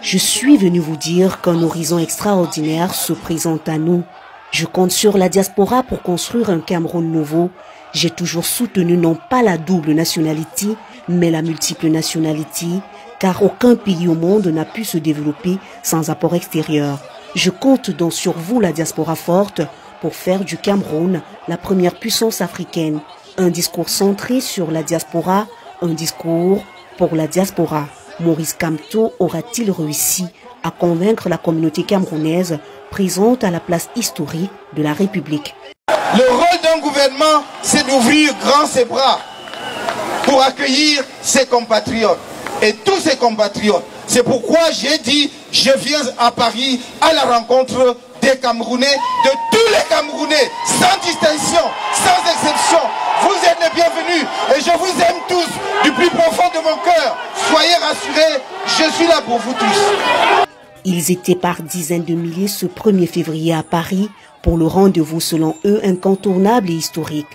Je suis venu vous dire qu'un horizon extraordinaire se présente à nous. Je compte sur la diaspora pour construire un Cameroun nouveau. J'ai toujours soutenu non pas la double nationalité, mais la multiple nationalité, car aucun pays au monde n'a pu se développer sans apport extérieur. Je compte donc sur vous, la diaspora forte, pour faire du Cameroun la première puissance africaine. Un discours centré sur la diaspora, un discours pour la diaspora. Maurice Kamto aura-t-il réussi à convaincre la communauté camerounaise présente à la place historique de la République? Le rôle d'un gouvernement, c'est d'ouvrir grand ses bras pour accueillir ses compatriotes et tous ses compatriotes. C'est pourquoi j'ai dit, je viens à Paris à la rencontre des Camerounais, de tous les Camerounais, sans distinction, sans exception. Vous êtes les bienvenus et je vous aime tous du plus profond de mon cœur. Soyez rassurés, je suis là pour vous tous. Ils étaient par dizaines de milliers ce 1er février à Paris pour le rendez-vous selon eux incontournable et historique.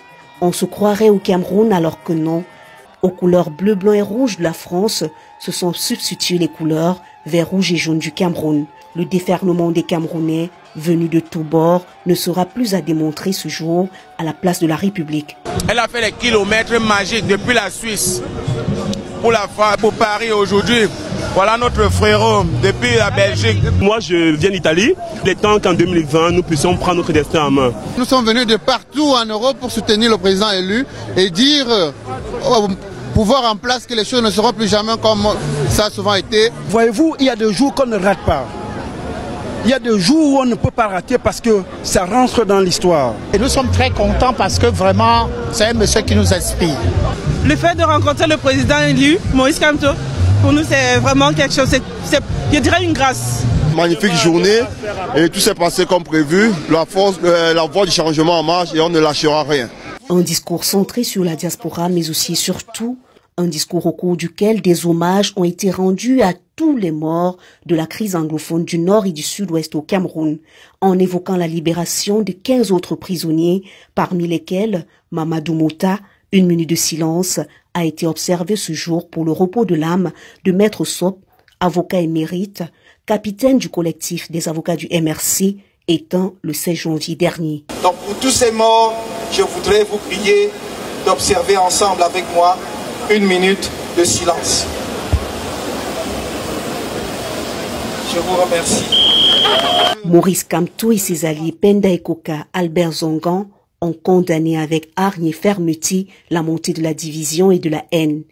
On se croirait au Cameroun alors que non. Aux couleurs bleu, blanc et rouge de la France se sont substituées les couleurs vert, rouge et jaune du Cameroun. Le déferlement des Camerounais venus de tous bords ne sera plus à démontrer ce jour à la place de la République. Elle a fait les kilomètres magiques depuis la Suisse pour Paris aujourd'hui. Voilà notre frérot depuis la Belgique. Moi je viens d'Italie. Il est temps qu'en 2020 nous puissions prendre notre destin en main. Nous sommes venus de partout en Europe pour soutenir le président élu et dire au pouvoir en place que les choses ne seront plus jamais comme ça a souvent été. Voyez-vous, il y a des jours qu'on ne rate pas. Il y a des jours où on ne peut pas rater parce que ça rentre dans l'histoire. Et nous sommes très contents parce que vraiment, c'est un monsieur qui nous inspire. Le fait de rencontrer le président élu, Maurice Kamto, pour nous c'est vraiment quelque chose, c'est, je dirais une grâce. Magnifique journée et tout s'est passé comme prévu. La voie du changement en marche et on ne lâchera rien. Un discours centré sur la diaspora mais aussi et surtout un discours au cours duquel des hommages ont été rendus à tous les morts de la crise anglophone du nord et du sud-ouest au Cameroun, en évoquant la libération de 15 autres prisonniers, parmi lesquels Mamadou Mota. Une minute de silence a été observée ce jour pour le repos de l'âme de Maître Sop, avocat émérite, capitaine du collectif des avocats du MRC, éteint le 16 janvier dernier. Donc pour tous ces morts, je voudrais vous prier d'observer ensemble avec moi une minute de silence. Je vous remercie. Maurice Kamto et ses alliés Penda Ekoka, Albert Zongan ont condamné avec hargne et fermeté la montée de la division et de la haine.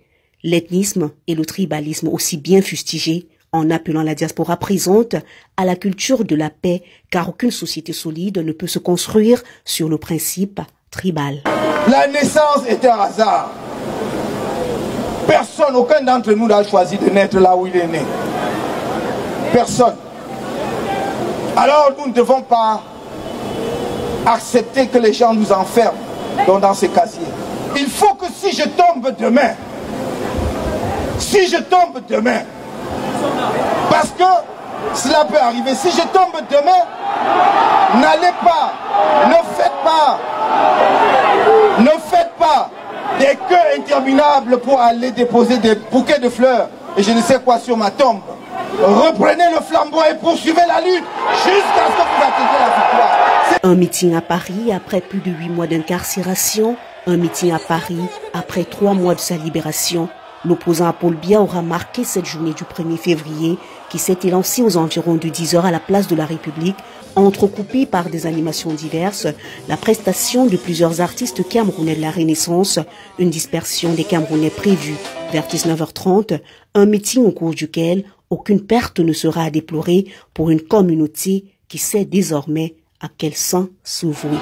L'ethnisme et le tribalisme aussi bien fustigés en appelant la diaspora présente à la culture de la paix, car aucune société solide ne peut se construire sur le principe tribal. La naissance est un hasard. Personne, aucun d'entre nous n'a choisi de naître là où il est né. Personne. Alors nous ne devons pas accepter que les gens nous enferment dans ces casiers. Il faut que si je tombe demain, parce que cela peut arriver, si je tombe demain, n'allez pas, ne faites pas des queues interminables pour aller déposer des bouquets de fleurs et je ne sais quoi sur ma tombe. Reprenez le flambeau et poursuivez la lutte jusqu'à ce que vous atteigniez la victoire. Un meeting à Paris après plus de 8 mois d'incarcération, un meeting à Paris après 3 mois de sa libération. L'opposant à Paul Biya aura marqué cette journée du 1er février qui s'est élancée aux environs de 10 h à la place de la République, entrecoupée par des animations diverses, la prestation de plusieurs artistes camerounais de la Renaissance, une dispersion des Camerounais prévue vers 19 h 30, un meeting au cours duquel aucune perte ne sera à déplorer pour une communauté qui sait désormais à quel sang s'ouvrir.